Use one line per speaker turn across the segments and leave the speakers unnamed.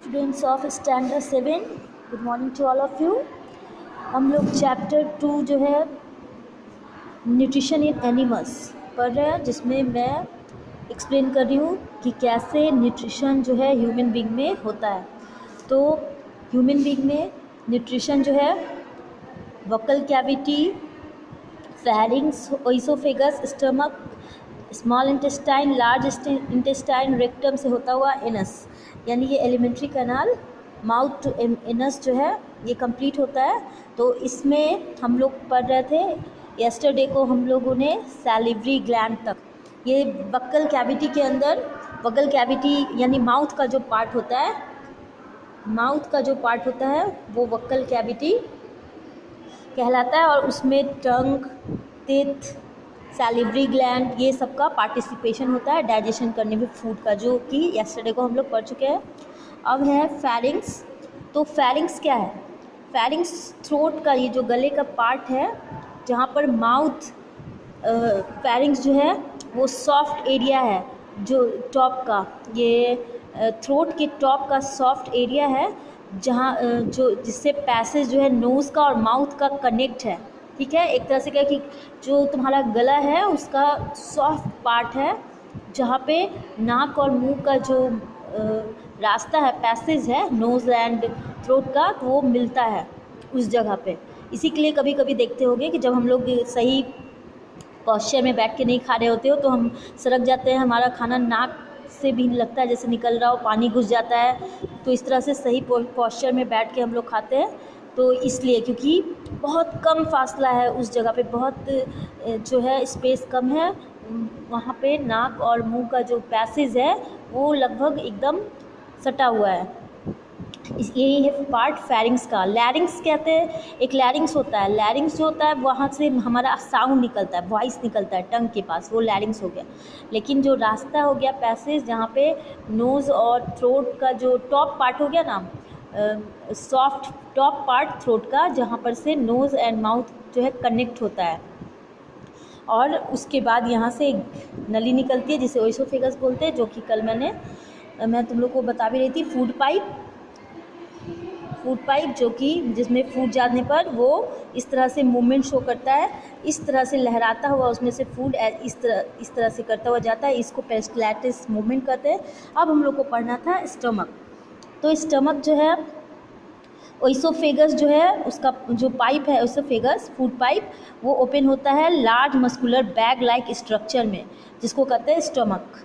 Students of standard 7, good morning to all of you. हम लोग chapter 2 जो है न्यूट्रिशन इन एनिमल्स पढ़ रहे हैं, जिसमें मैं एक्सप्लेन कर रही हूँ कि कैसे न्यूट्रिशन जो है ह्यूमन बीइंग में होता है। तो ह्यूमन बीइंग में न्यूट्रिशन जो है vocal cavity, pharynx, oesophagus, stomach, small intestine, large intestine, rectum से होता हुआ एनस, यानी ये alimentary canal mouth to anus जो है ये कंप्लीट होता है। तो इसमें हम लोग पढ़ रहे थे यस्टरडे को हम लोगों ने सैलिवरी ग्लैंड तक, ये बक्कल कैविटी के अंदर, बगल कैविटी यानी माउथ का जो पार्ट होता है, माउथ का जो पार्ट होता है वो वक्कल कैविटी कहलाता है, और उसमें टंग, टीथ, सैलिवरी ग्लैंड, ये सब का पार्टिसिपेशन होता है डाइजेशन करने में फूड का, जो कि यस्टरडे को हम लोग पढ़ चुके हैं। अब है फेरिंग्स। तो फेरिंग्स क्या है? फेरिंग्स थ्रोट का, ये जो गले का पार्ट है जहाँ पर माउथ, फेरिंग्स जो है वो सॉफ्ट एरिया है, जो टॉप का, ये थ्रोट के टॉप का सॉफ्ट एरिया है, जहाँ जो जिससे पैसेज जो है नोज़ का और माउथ का कनेक्ट है। ठीक है, एक तरह से क्या कि जो तुम्हारा गला है उसका सॉफ्ट पार्ट है, जहाँ पे नाक और मुंह का जो रास्ता है, पैसेज है नोज़ एंड थ्रोट का, तो वो मिलता है उस जगह पे। इसी के लिए कभी कभी देखते होंगे कि जब हम लोग सही पॉस्चर में बैठ के नहीं खा रहे होते हो तो हम सरक जाते हैं, हमारा खाना नाक से भी लगता है जैसे निकल रहा हो, पानी घुस जाता है। तो इस तरह से सही पॉस्चर में बैठ के हम लोग खाते हैं। तो इसलिए क्योंकि बहुत कम फासला है उस जगह पे, बहुत जो है स्पेस कम है, वहाँ पे नाक और मुंह का जो पैसेज है वो लगभग एकदम सटा हुआ है। यही है पार्ट फेरिंग्स का। लैरिंग्स कहते हैं, एक लैरिंग्स होता है, लैरिंग्स जो होता है वहाँ से हमारा साउंड निकलता है, वॉइस निकलता है टंग के पास, वो लैरिंग्स हो गया। लेकिन जो रास्ता हो गया पैसेज, जहाँ पे नोज़ और थ्रोट का जो टॉप पार्ट हो गया ना, सॉफ्ट टॉप पार्ट थ्रोट का, जहाँ पर से नोज़ एंड माउथ जो है कनेक्ट होता है, और उसके बाद यहाँ से एक नली निकलती है जिसे ओइसोफेगस बोलते हैं, जो कि कल मैं तुम लोग को बता भी रही थी। फूड पाइप जो कि जिसमें फूड जाने पर वो इस तरह से मूवमेंट शो करता है, इस तरह से लहराता हुआ उसमें से फूड इस तरह से करता हुआ जाता है, इसको पेरिस्टाल्टिस मूवमेंट कहते हैं। अब हम लोग को पढ़ना था स्टमक। तो स्टमक जो है, ओइसोफेगस जो है, उसका जो पाइप है ओइसोफेगस फूड पाइप, वो ओपन होता है large muscular bag like structure में, जिसको कहते हैं स्टमक।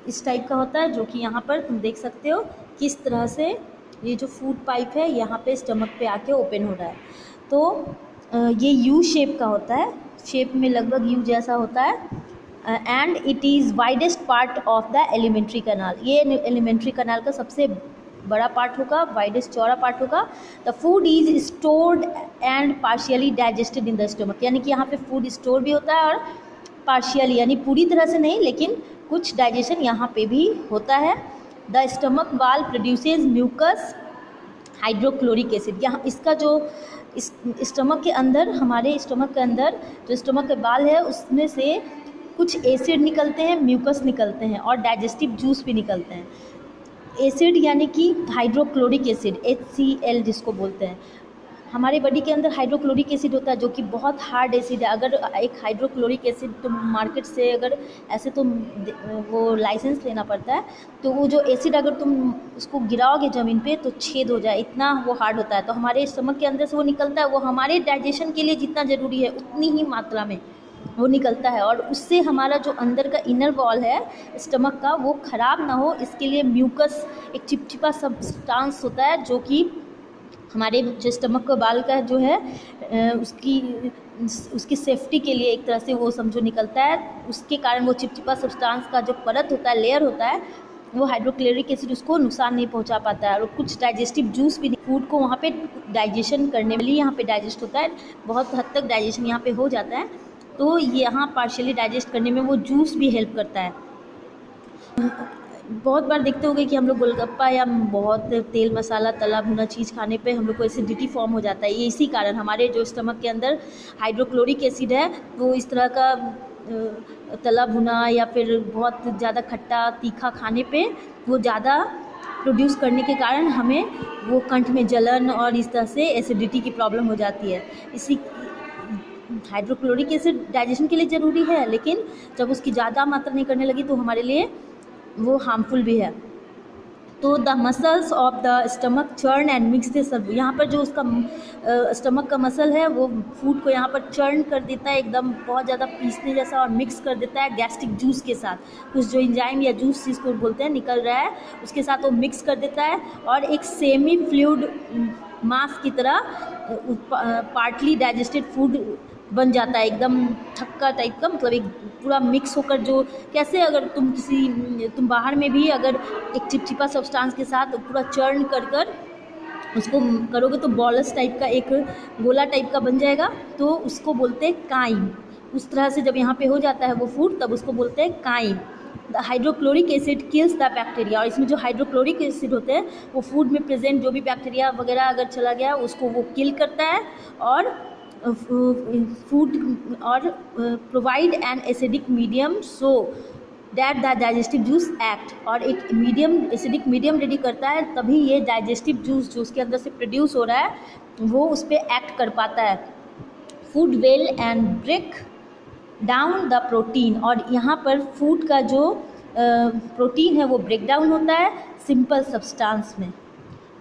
इस टाइप का होता है, जो कि यहाँ पर तुम देख सकते हो किस तरह से ये जो फूड पाइप है यहाँ पे स्टमक पे आके ओपन हो रहा है। तो ये यू शेप का होता है, शेप में लगभग यू जैसा होता है, and it is widest part of the alimentary canal. ये एलिमेंट्री कैनाल का सबसे बड़ा पार्ट होगा, वाइडेस्ट चौड़ा पार्ट होगा। The food is stored and partially digested in the stomach, यानी कि यहाँ पे फूड स्टोर भी होता है और पार्शियली यानी पूरी तरह से नहीं, लेकिन कुछ डाइजेशन यहाँ पे भी होता है। द स्टमक वाल प्रोड्यूसेस म्यूकस हाइड्रोक्लोरिक एसिड। यहाँ इसका जो इस स्टमक के अंदर, हमारे स्टमक के अंदर जो स्टमक के बाल है उसमें से कुछ एसिड निकलते हैं, म्यूकस निकलते हैं, और डाइजेस्टिव जूस भी निकलते हैं। एसिड यानी कि हाइड्रोक्लोरिक एसिड, HCl जिसको बोलते हैं। हमारे बॉडी के अंदर हाइड्रोक्लोरिक एसिड होता है जो कि बहुत हार्ड एसिड है। अगर एक हाइड्रोक्लोरिक एसिड तुम मार्केट से, अगर ऐसे तुम वो लाइसेंस लेना पड़ता है, तो वो जो एसिड अगर तुम उसको गिराओगे ज़मीन पे तो छेद हो जाए, इतना वो हार्ड होता है। तो हमारे स्टमक के अंदर से वो निकलता है, वो हमारे डाइजेशन के लिए जितना ज़रूरी है उतनी ही मात्रा में वो निकलता है, और उससे हमारा जो अंदर का इनर वॉल है स्टमक का वो ख़राब ना हो, इसके लिए म्यूकस एक चिपचिपा सब्सटेंस होता है, जो कि हमारे जो स्टमक का बाल का जो है उसकी सेफ्टी के लिए एक तरह से वो समझो निकलता है। उसके कारण वो चिपचिपा सब्सटेंस का जो परत होता है, लेयर होता है, वो हाइड्रोक्लोरिक एसिड उसको नुकसान नहीं पहुंचा पाता है। और कुछ डाइजेस्टिव जूस भी फूड को वहाँ पे डाइजेशन करने में, यहाँ पे डाइजेस्ट होता है, बहुत हद तक डाइजेशन यहाँ पे हो जाता है। तो यहाँ पार्शियली डाइजेस्ट करने में वो जूस भी हेल्प करता है। बहुत बार देखते होंगे कि हम लोग गोलगप्पा या बहुत तेल मसाला तला भुना चीज़ खाने पे हम लोग को एसिडिटी फॉर्म हो जाता है। ये इसी कारण हमारे जो स्टमक के अंदर हाइड्रोक्लोरिक एसिड है वो इस तरह का तला भुना या फिर बहुत ज़्यादा खट्टा तीखा खाने पे वो ज़्यादा प्रोड्यूस करने के कारण हमें वो कंठ में जलन और इस तरह से एसिडिटी की प्रॉब्लम हो जाती है। इसी हाइड्रोक्लोरिक एसिड डाइजेशन के लिए ज़रूरी है, लेकिन जब उसकी ज़्यादा मात्रा नहीं करने लगी तो हमारे लिए वो हार्मफुल भी है। तो the muscles of the stomach churn and mix this, यहाँ पर जो उसका स्टमक का मसल है वो फूड को यहाँ पर चर्न कर देता है, एकदम बहुत ज़्यादा पीसने जैसा, और मिक्स कर देता है गैस्ट्रिक जूस के साथ। कुछ जो इंजाइम या जूस जिसको बोलते हैं निकल रहा है, उसके साथ वो मिक्स कर देता है और एक सेमी फ्लूइड मास की तरह पार्टली डाइजेस्टेड फूड बन जाता है, एकदम थक्का टाइप का, मतलब एक पूरा मिक्स होकर, जो कैसे अगर तुम बाहर में भी अगर एक चिपचिपा सब्सटेंस के साथ पूरा चर्न कर कर उसको करोगे तो बॉलस टाइप का, एक गोला टाइप का बन जाएगा, तो उसको बोलते हैं काइम। उस तरह से जब यहाँ पे हो जाता है वो फूड, तब उसको बोलते हैं chyme. The hydrochloric acid kills the bacteria, और इसमें जो हाइड्रोक्लोरिक एसिड होते हैं वो फूड में प्रेजेंट जो भी बैक्टीरिया वगैरह अगर चला गया उसको वो किल करता है, और फूड और provide an acidic medium so that the digestive juice act, और एक मीडियम एसिडिक मीडियम रेडी करता है, तभी ये डाइजेस्टिव जूस जो उसके अंदर से प्रोड्यूस हो रहा है वो उस पर एक्ट कर पाता है। Food well and break down the protein, और यहाँ पर फूड का जो प्रोटीन है वो ब्रेक डाउन होता है सिंपल सब्सटेंस में,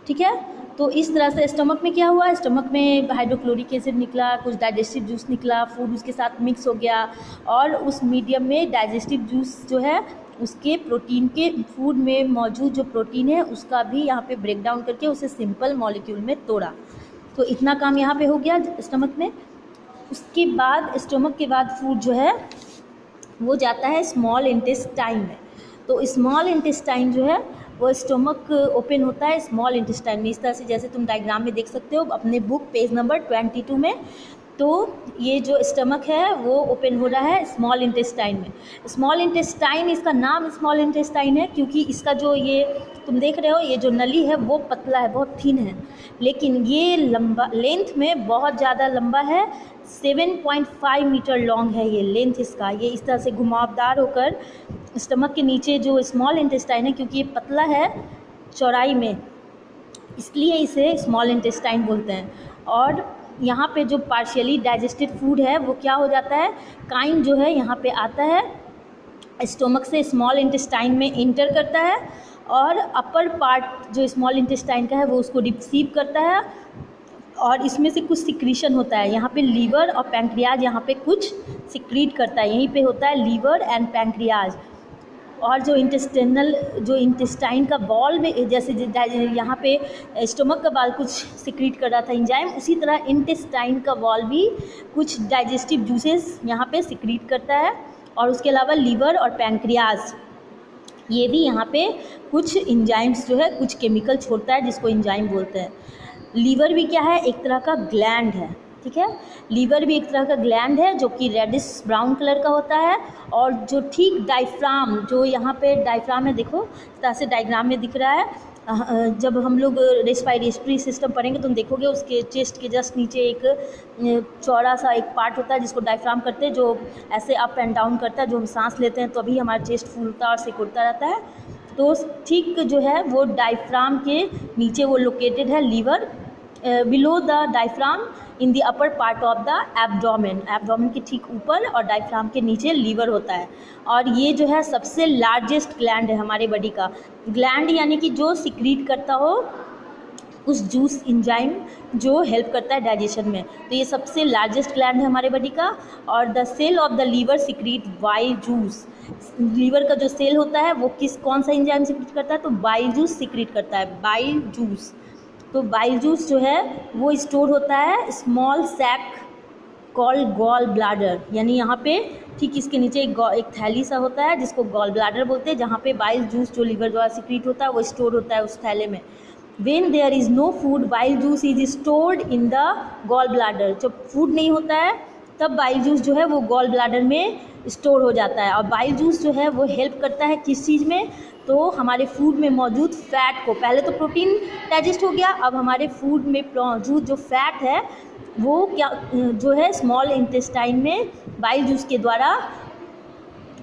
ठीक है। तो इस तरह से स्टमक में क्या हुआ, स्टमक में हाइड्रोक्लोरिक एसिड निकला, कुछ डाइजेस्टिव जूस निकला, फूड उसके साथ मिक्स हो गया, और उस मीडियम में डाइजेस्टिव जूस जो है उसके प्रोटीन के, फूड में मौजूद जो प्रोटीन है उसका भी यहाँ पे ब्रेक डाउन करके उसे सिंपल मॉलिक्यूल में तोड़ा। तो इतना काम यहाँ पे हो गया स्टमक में। उसके बाद स्टमक के बाद फूड जो है वो जाता है स्मॉल इंटेस्टाइन में। तो स्मॉल इंटेस्टाइन जो है वो स्टमक ओपन होता है स्मॉल इंटेस्टाइन में, इस तरह से जैसे तुम डायग्राम में देख सकते हो अपने बुक पेज नंबर 22 में। तो ये जो स्टमक है वो ओपन हो रहा है स्मॉल इंटेस्टाइन में। स्मॉल इंटेस्टाइन, इसका नाम स्मॉल इंटेस्टाइन है क्योंकि इसका जो ये तुम देख रहे हो ये जो नली है वो पतला है, बहुत थिन है, लेकिन ये लंबा, लेंथ में बहुत ज़्यादा लंबा है, 7.5 मीटर लॉन्ग है ये लेंथ इसका। ये इस तरह से घुमावदार होकर स्टमक के नीचे जो स्मॉल इंटेस्टाइन है, क्योंकि ये पतला है चौड़ाई में, इसलिए इसे स्मॉल इंटेस्टाइन बोलते हैं। और यहाँ पे जो पार्शियली डाइजेस्टेड फूड है वो क्या हो जाता है, काइम जो है यहाँ पे आता है, स्टमक से स्मॉल इंटेस्टाइन में इंटर करता है, और अपर पार्ट जो स्मॉल इंटेस्टाइन का है वो उसको रिसीव करता है, और इसमें से कुछ सिक्रीशन होता है। यहाँ पे लीवर और पैंक्रियाज यहाँ पे कुछ सिक्रीट करता है, यहीं पे होता है लीवर एंड पैंक्रियाज। और जो इंटेस्टाइन का वॉल में, जैसे यहाँ पे स्टमक का वॉल कुछ सिक्रीट कर रहा था एंजाइम, उसी तरह इंटेस्टाइन का वॉल भी कुछ डाइजेस्टिव जूसेस यहाँ पे सिक्रीट करता है, और उसके अलावा लीवर और पैंक्रियाज ये भी यहाँ पे कुछ एंजाइम्स जो है, कुछ केमिकल छोड़ता है जिसको एंजाइम बोलते हैं। लीवर भी क्या है, एक तरह का ग्लैंड है, ठीक है। लीवर भी एक तरह का ग्लैंड है जो कि रेडिश ब्राउन कलर का होता है, और जो ठीक डायफ्राम, जो यहाँ पे डायफ्राम है, देखो इस तरह से डायग्राम में दिख रहा है। जब हम लोग रेस्पिरेटरी सिस्टम पढ़ेंगे तो तुम देखोगे उसके चेस्ट के जस्ट नीचे एक चौड़ा सा एक पार्ट होता है जिसको डायफ्राम करते हैं, जो ऐसे अप एंड डाउन करता है, जो हम सांस लेते हैं तो अभी हमारा चेस्ट फूलता और सिकुड़ता रहता है। तो ठीक जो है वो डायफ्राम के नीचे वो लोकेटेड है liver, below the diaphragm in the upper part of the abdomen, abdomen के ठीक ऊपर और डायफ्राम के नीचे लीवर होता है। और ये जो है सबसे लार्जेस्ट ग्लैंड है हमारे बॉडी का। ग्लैंड यानी कि जो सिक्रीट करता हो उस जूस एंजाइम जो हेल्प करता है डाइजेशन में, तो ये सबसे लार्जेस्ट ग्लैंड है हमारे बॉडी का। और the cell of the liver secrete bile juice, liver का जो सेल होता है वो कौन सा एंजाइम सिक्रीट करता है, तो बाइल जूस सिक्रीट करता है, बाइल जूस। तो बाइल जूस जो है वो स्टोर होता है small sac called gall bladder, यानी यहाँ पे ठीक इसके नीचे एक थैली सा होता है जिसको गॉल ब्लैडर बोलते हैं, जहाँ पे बाइल जूस जो लीवर द्वारा सिक्रीट होता है वो स्टोर होता है उस थैले में। When there is no food, bile juice is stored in the gall bladder. जब फूड नहीं होता है तब बाइल जूस जो है वो गॉल ब्लैडर में स्टोर हो जाता है। और बाइल जूस जो है वो हेल्प करता है किस चीज़ में, तो हमारे फूड में मौजूद फैट को, पहले तो प्रोटीन डाइजेस्ट हो गया, अब हमारे फूड में मौजूद जो फैट है वो क्या जो है स्मॉल इंटेस्टाइन में बाइल जूस के द्वारा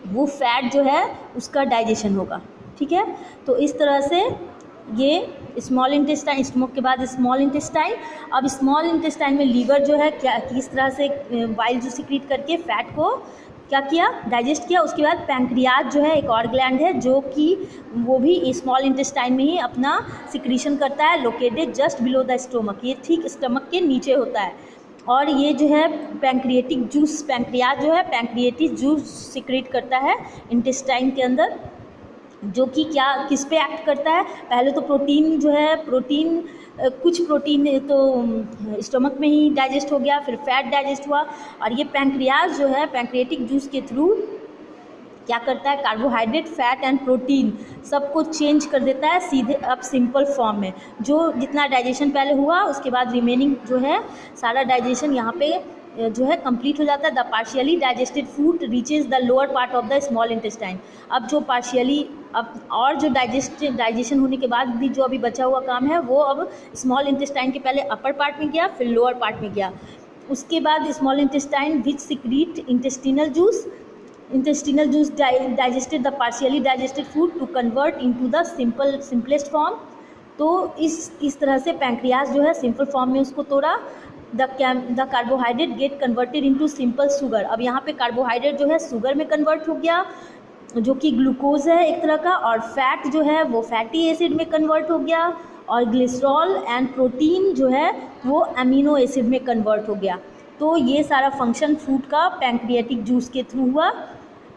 वो फैट जो है उसका डाइजेशन होगा, ठीक है। तो इस तरह से ये स्मॉल इंटेस्टाइन, स्टमक के बाद स्मॉल इंटेस्टाइन। अब स्मॉल इंटेस्टाइन में लीवर जो है क्या किस तरह से बाइल जो सिक्रीट करके फैट को क्या किया, डाइजेस्ट किया। उसके बाद पैंक्रियाज जो है एक और ग्लैंड है जो कि वो भी स्मॉल इंटेस्टाइन में ही अपना सिक्रीशन करता है, located just below the stomach, ये ठीक स्टमक के नीचे होता है। और ये जो है पैंक्रिएटिक जूस, पैंक्रियाज जो है पैंक्रिएटिक जूस सिक्रीट करता है इंटेस्टाइन के अंदर, जो कि क्या किस पे एक्ट करता है। पहले तो प्रोटीन जो है, कुछ प्रोटीन तो स्टमक में ही डाइजेस्ट हो गया, फिर फैट डाइजेस्ट हुआ। और ये पैंक्रियाज जो है पैंक्रिएटिक जूस के थ्रू क्या करता है, कार्बोहाइड्रेट, फैट एंड प्रोटीन सबको चेंज कर देता है सीधे अब सिंपल फॉर्म में। जो जितना डाइजेशन पहले हुआ उसके बाद रिमेनिंग जो है सारा डाइजेशन यहाँ पे जो है कंप्लीट हो जाता है। The partially digested food reaches the lower part of the small intestine. अब जो पार्शियली अब और जो डाइजेशन होने के बाद भी जो अभी बचा हुआ काम है वो अब स्मॉल इंटेस्टाइन के पहले अपर पार्ट में गया, फिर लोअर पार्ट में गया। उसके बाद small intestine which secrete intestinal juice digested the partially digested food to convert into the simplest form। तो इस तरह से पैंक्रियाज जो है सिंपल फॉर्म में उसको तोड़ा। The carbohydrate get converted into simple sugar. अब यहाँ पे कार्बोहाइड्रेट जो है शुगर में कन्वर्ट हो गया जो कि ग्लूकोज है एक तरह का, और फैट जो है वो फैटी एसिड में कन्वर्ट हो गया, और ग्लिसरॉल एंड प्रोटीन जो है वो अमीनो एसिड में कन्वर्ट हो गया। तो ये सारा फंक्शन फूड का पैंक्रियाटिक जूस के थ्रू हुआ।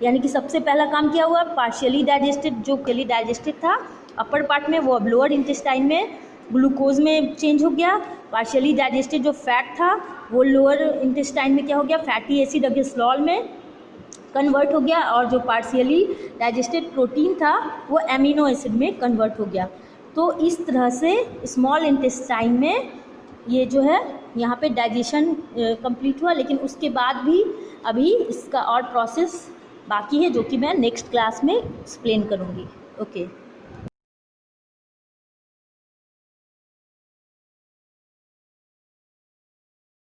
यानी कि सबसे पहला काम क्या हुआ, पार्शियली डाइजेस्टेड जो पहले डाइजेस्टेड था अपर पार्ट में वो अब लोअर इंटेस्टाइन में ग्लूकोज में चेंज हो गया। पार्शियली डाइजेस्टेड जो फैट था वो लोअर इंटेस्टाइन में क्या हो गया, फैटी एसिड ग्लिसरॉल में कन्वर्ट हो गया, और जो पार्शियली डाइजेस्टेड प्रोटीन था वो एमिनो एसिड में कन्वर्ट हो गया। तो इस तरह से स्मॉल इंटेस्टाइन में ये जो है यहाँ पे डाइजेशन कंप्लीट हुआ। लेकिन उसके बाद भी अभी इसका और प्रोसेस बाकी है जो कि मैं नेक्स्ट क्लास में एक्सप्लेन करूँगी। ओके।